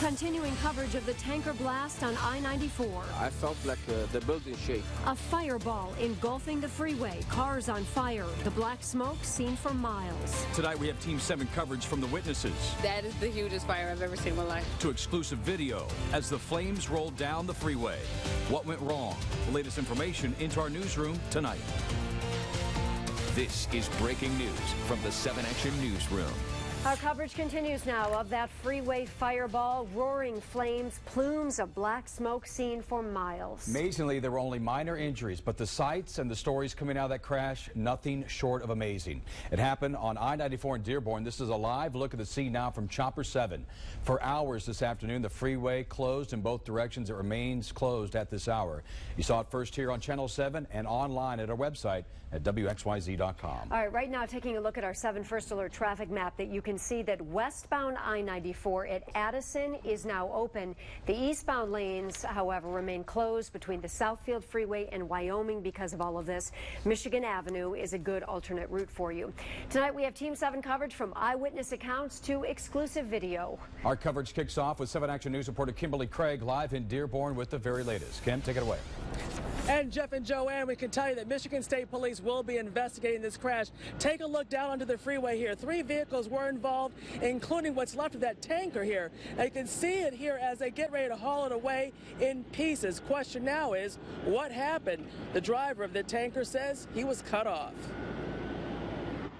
Continuing coverage of the tanker blast on I-94. I felt like the building shake. A fireball engulfing the freeway. Cars on fire. The black smoke seen for miles. Tonight we have Team 7 coverage from the witnesses. That is the hugest fire I've ever seen in my life. To exclusive video as the flames rolled down the freeway. What went wrong? The latest information into our newsroom tonight. This is breaking news from the 7 Action Newsroom. Our coverage continues now of that freeway fireball, roaring flames, plumes of black smoke seen for miles. Amazingly, there were only minor injuries, but the sights and the stories coming out of that crash, nothing short of amazing. It happened on I-94 in Dearborn. This is a live look at the scene now from Chopper 7. For hours this afternoon, the freeway closed in both directions. It remains closed at this hour. You saw it first here on Channel 7 and online at our website at WXYZ.com. All right, right now taking a look at our 7 First Alert traffic map, that you can see that westbound I-94 at Addison is now open. The eastbound lanes, however, remain closed between the Southfield Freeway and Wyoming because of all of this. Michigan Avenue is a good alternate route for you. Tonight we have Team 7 coverage from eyewitness accounts to exclusive video. Our coverage kicks off with 7 Action News reporter Kimberly Craig live in Dearborn with the very latest. Kim, take it away. And Jeff and Joanne, we can tell you that Michigan State Police will be investigating this crash. Take a look down onto the freeway here. 3 vehicles were involved, including what's left of that tanker here. And you can see it here as they get ready to haul it away in pieces. Question now is, what happened? The driver of the tanker says he was cut off.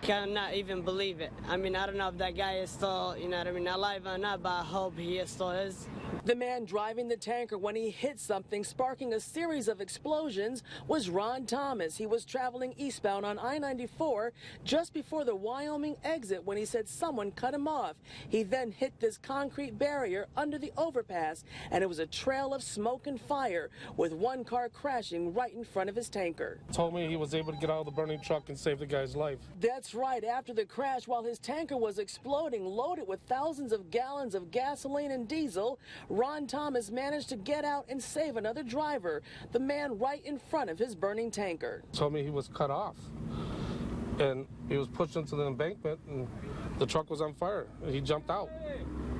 Cannot even believe it. I mean, I don't know if that guy is still, alive or not, but I hope he still is. The man driving the tanker when he hit something, sparking a series of explosions, was Ron Thomas. He was traveling eastbound on I-94 just before the Wyoming exit when he said someone cut him off. He then hit this concrete barrier under the overpass, and it was a trail of smoke and fire, with one car crashing right in front of his tanker. Told me he was able to get out of the burning truck and save the guy's life. That's right. After the crash, while his tanker was exploding, loaded with thousands of gallons of gasoline and diesel, Ron Thomas managed to get out and save another driver, the man right in front of his burning tanker. Told me he was cut off, and he was pushed into the embankment, and the truck was on fire. He jumped out,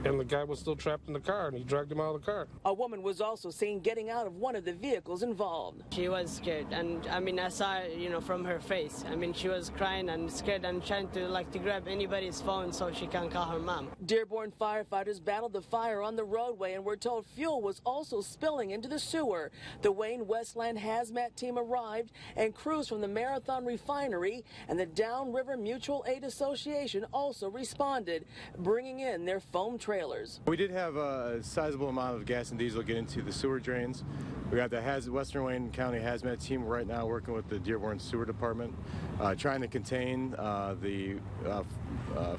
and the guy was still trapped in the car, and he dragged him out of the car. A woman was also seen getting out of one of the vehicles involved. She was scared, and I saw it, from her face. She was crying and scared and trying to grab anybody's phone so she can call her mom. Dearborn firefighters battled the fire on the roadway, and we're told fuel was also spilling into the sewer. The Wayne Westland hazmat team arrived, and crews from the Marathon Refinery and the Downriver Mutual Aid Association also responded, bringing in their foam trailers. We did have a sizable amount of gas and diesel get into the sewer drains. We got the Western Wayne County hazmat team right now working with the Dearborn Sewer Department, trying to contain the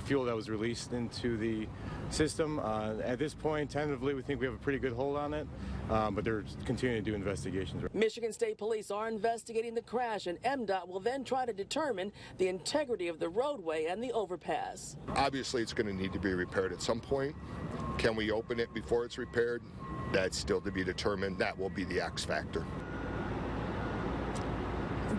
fuel that was released into the system. At this point, tentatively, we think we have a pretty good hold on it, but they're continuing to do investigations. Michigan State Police are investigating the crash, and MDOT will then try to determine the integrity of the roadway and the overpass. Obviously, it's going to need to be repaired at some point. Can we open it before it's repaired? That's still to be determined. That will be the X factor.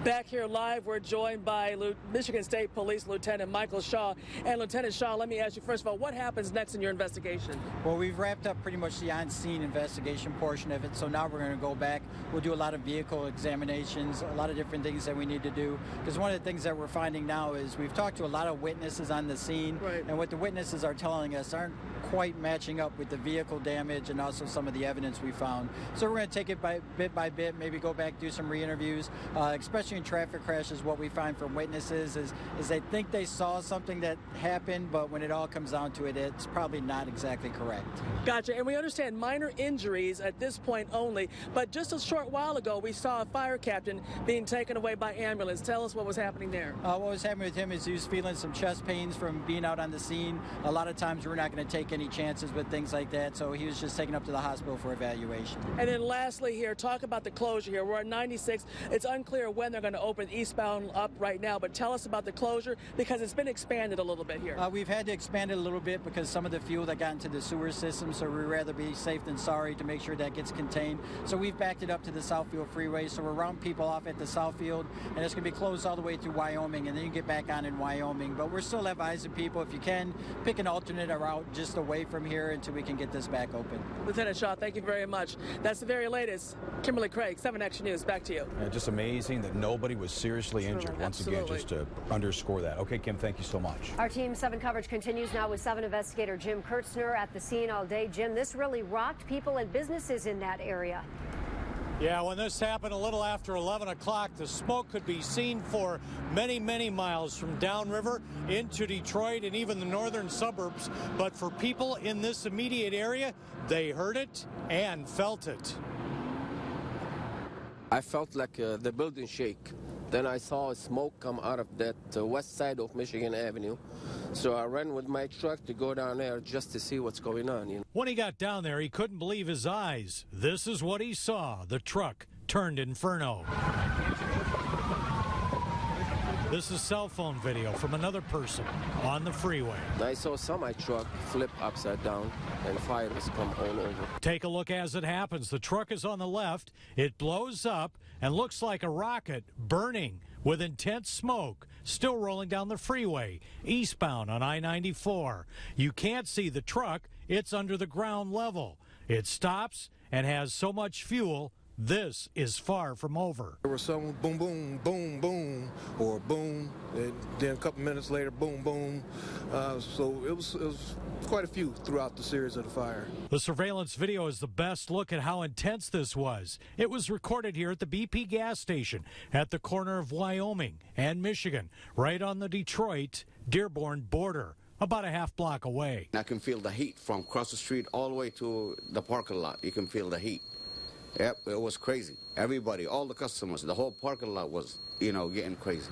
Back here live, we're joined by Michigan State Police Lieutenant Michael Shaw. And Lieutenant Shaw, let me ask you first of all, what happens next in your investigation? Well, we've wrapped up pretty much the on-scene investigation portion of it, so now we're going to go back. We'll do a lot of vehicle examinations, a lot of different things that we need to do, because one of the things that we're finding now is we've talked to a lot of witnesses on the scene, right, and what the witnesses are telling us aren't quite matching up with the vehicle damage and also some of the evidence we found. So we're going to take it bit by bit, maybe go back, do some re-interviews, especially in traffic crashes. What we find from witnesses is they think they saw something that happened, but when it all comes down to it, it's probably not exactly correct. Gotcha. And we understand minor injuries at this point only, but just a short while ago, we saw a fire captain being taken away by ambulance. Tell us what was happening there. What was happening with him is he was feeling some chest pains from being out on the scene. A lot of times we're not going to take any chances with things like that, so he was just taken up to the hospital for evaluation. And then lastly here, talk about the closure here. We're at 96. It's unclear when they're going to open eastbound up right now, but tell us about the closure because it's been expanded a little bit here. We've had to expand it a little bit because some of the fuel that got into the sewer system, so we'd rather be safe than sorry to make sure that gets contained. So we've backed it up to the Southfield Freeway, so we're rounding people off at the Southfield, and it's going to be closed all the way through Wyoming, and then you get back on in Wyoming. But we're still advising people, if you can, pick an alternate route just to away from here until we can get this back open. Lieutenant Shaw, thank you very much. That's the very latest. Kimberly Craig, 7 Action News. Back to you. Just amazing that nobody was seriously injured. Once again, Absolutely. just to underscore that. Okay, Kim, thank you so much. Our Team 7 coverage continues now with 7 investigator Jim Kurtzner at the scene all day. Jim, this really rocked people and businesses in that area. Yeah, when this happened a little after 11 o'clock, the smoke could be seen for many, many miles from downriver into Detroit and even the northern suburbs. But for people in this immediate area, they heard it and felt it. I felt like the building shake. Then I saw smoke come out of that west side of Michigan Avenue. So I ran with my truck to go down there just to see what's going on. You know? When he got down there, he couldn't believe his eyes. This is what he saw. The truck turned inferno. This is cell phone video from another person on the freeway. I saw semi truck flip upside down and fire has come all over. Take a look as it happens. The truck is on the left. It blows up and looks like a rocket burning with intense smoke still rolling down the freeway eastbound on I-94. You can't see the truck. It's under the ground level. It stops and has so much fuel. This is far from over. There was some boom, boom, boom, boom, or boom, and then a couple minutes later, boom, boom. So it was quite a few throughout the series of the fire. The surveillance video is the best look at how intense this was. It was recorded here at the BP gas station at the corner of Wyoming and Michigan, right on the Detroit-Dearborn border, about a half block away. I can feel the heat from across the street all the way to the parking lot. You can feel the heat. Yep, it was crazy. Everybody, all the customers, the whole parking lot was, getting crazy.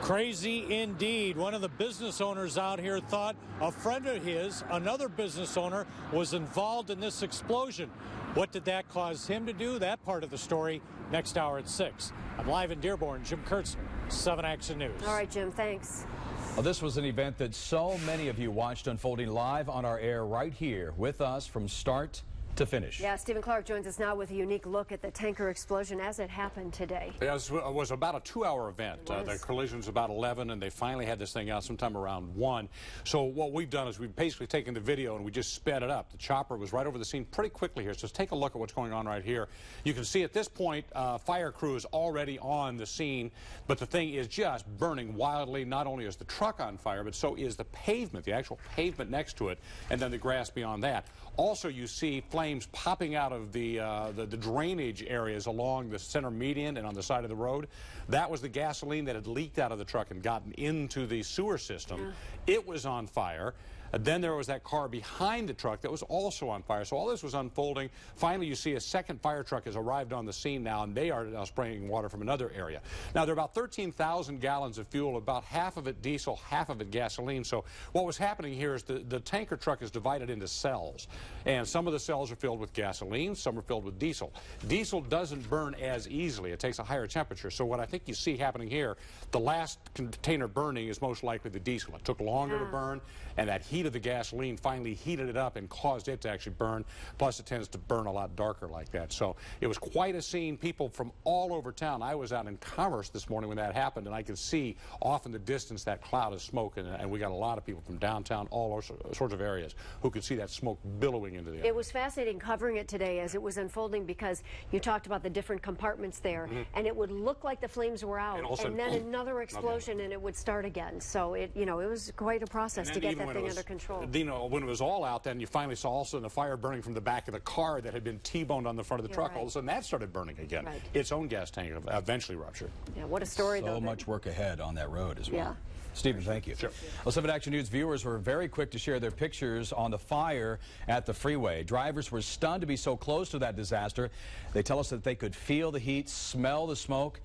Crazy indeed. One of the business owners out here thought a friend of his, another business owner, was involved in this explosion. What did that cause him to do? That part of the story next hour at 6. I'm live in Dearborn. Jim Kurtzner, 7 Action News. All right, Jim, thanks. Well, this was an event that so many of you watched unfolding live on our air right here with us from start to finish. Yeah, Stephen Clark joins us now with a unique look at the tanker explosion as it happened today. It was about a 2-hour event. The collision's about 11, and they finally had this thing out sometime around 1. So what we've done is we've basically taken the video and we just sped it up. The chopper was right over the scene pretty quickly here. So take a look at what's going on right here. You can see at this point, fire crew is already on the scene, but the thing is just burning wildly. Not only is the truck on fire, but so is the pavement, the actual pavement next to it, and then the grass beyond that. Also, you see flames popping out of the drainage areas along the center median and on the side of the road. That was the gasoline that had leaked out of the truck and gotten into the sewer system. Yeah. It was on fire. Then there was that car behind the truck that was also on fire. So all this was unfolding. Finally, you see a second fire truck has arrived on the scene now, and they are now spraying water from another area. Now, there are about 13,000 gallons of fuel, about half of it diesel, half of it gasoline. So what was happening here is the tanker truck is divided into cells, and some of the cells are filled with gasoline, some are filled with diesel. Diesel doesn't burn as easily. It takes a higher temperature. So what I think you see happening here, the last container burning is most likely the diesel. It took longer to burn, and that heat of the gasoline finally heated it up and caused it to actually burn. Plus, it tends to burn a lot darker like that. So it was quite a scene. People from all over town. I was out in Commerce this morning when that happened, and I could see off in the distance that cloud of smoke, and we got a lot of people from downtown, all sorts of areas, who could see that smoke billowing into the air. It was fascinating covering it today as it was unfolding because you talked about the different compartments there, and it would look like the flames were out, and then another explosion, and it would start again. So it was quite a process to get that thing under control. When it was all out, then you finally saw also the fire burning from the back of the car that had been T-boned on the front of the truck. All of a sudden, that started burning again. Its own gas tank eventually ruptured. Yeah, what a story, though. So much work ahead on that road as well. Yeah. Stephen, thank you. Sure. Well, 7 Action News viewers were very quick to share their pictures on the fire at the freeway. Drivers were stunned to be so close to that disaster. They tell us that they could feel the heat, smell the smoke.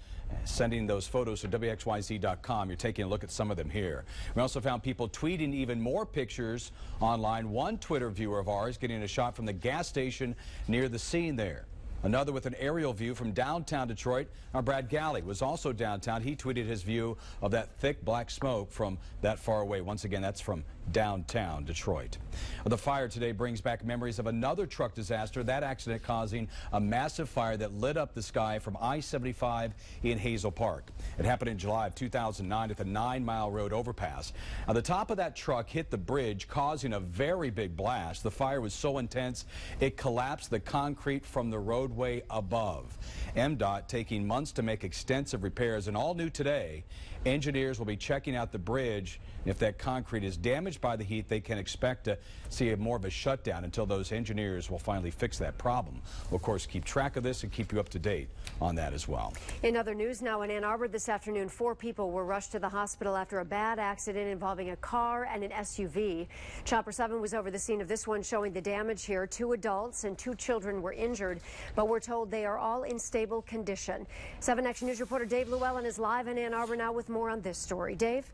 Sending those photos to WXYZ.com. You're taking a look at some of them here. We also found people tweeting even more pictures online. One Twitter viewer of ours getting a shot from the gas station near the scene there. Another with an aerial view from downtown Detroit. Brad Galley was also downtown. He tweeted his view of that thick black smoke from that far away. Once again, that's from downtown Detroit. The fire today brings back memories of another truck disaster, that accident causing a massive fire that lit up the sky from I-75 in Hazel Park. It happened in July of 2009 at the 9-mile road overpass. Now, the top of that truck hit the bridge, causing a very big blast. The fire was so intense it collapsed the concrete from the roadway above. MDOT taking months to make extensive repairs, and all new today, engineers will be checking out the bridge. If that concrete is damaged by the heat, they can expect to see more of a shutdown until those engineers will finally fix that problem. We'll, of course, keep track of this and keep you up to date on that as well. In other news now, in Ann Arbor this afternoon, 4 people were rushed to the hospital after a bad accident involving a car and an SUV. Chopper 7 was over the scene of this one, showing the damage here. 2 adults and 2 children were injured, but we're told they are all in stable condition. 7 Action News reporter Dave Llewellyn is live in Ann Arbor now with more on this story. Dave?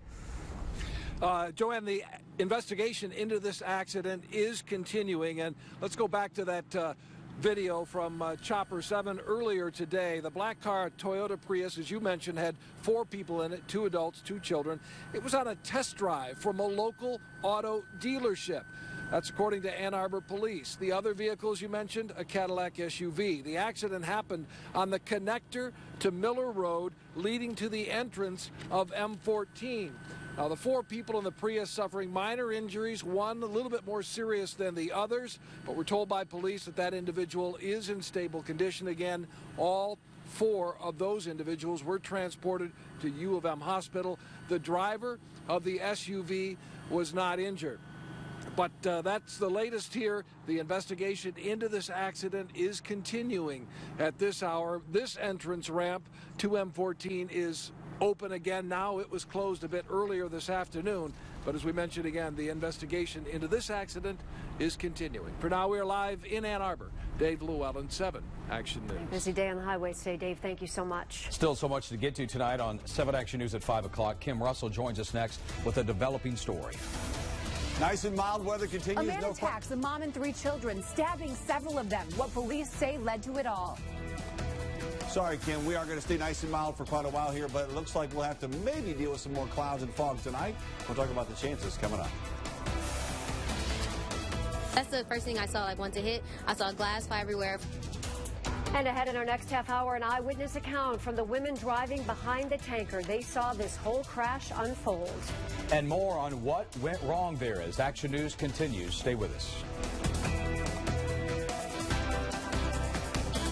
Joanne, the investigation into this accident is continuing, and let's go back to that video from Chopper 7 earlier today. The black car, Toyota Prius, as you mentioned, had 4 people in it, 2 adults, 2 children. It was on a test drive from a local auto dealership. That's according to Ann Arbor police. The other vehicles you mentioned, a Cadillac SUV. The accident happened on the connector to Miller Road leading to the entrance of M14. Now, the 4 people in the Prius suffering minor injuries, one a little bit more serious than the others, but we're told by police that that individual is in stable condition. Again, all 4 of those individuals were transported to U of M Hospital. The driver of the SUV was not injured. But that's the latest here. The investigation into this accident is continuing at this hour. This entrance ramp to M14 is open again now. It was closed a bit earlier this afternoon. But as we mentioned again, the investigation into this accident is continuing. For now, we are live in Ann Arbor. Dave Llewellyn, 7 Action News. Busy day on the highways today, Dave. Thank you so much. Still so much to get to tonight on 7 Action News at 5 o'clock. Kim Russell joins us next with a developing story. Nice and mild weather continues. A man attacks a mom and 3 children, stabbing several of them. What police say led to it all. Sorry, Kim, we are going to stay nice and mild for quite a while here, but it looks like we'll have to maybe deal with some more clouds and fog tonight. We'll talk about the chances coming up. That's the first thing I saw, once it hit, I saw glass fly everywhere. And ahead in our next half hour, an eyewitness account from the women driving behind the tanker. They saw this whole crash unfold. And more on what went wrong there as Action News continues. Stay with us.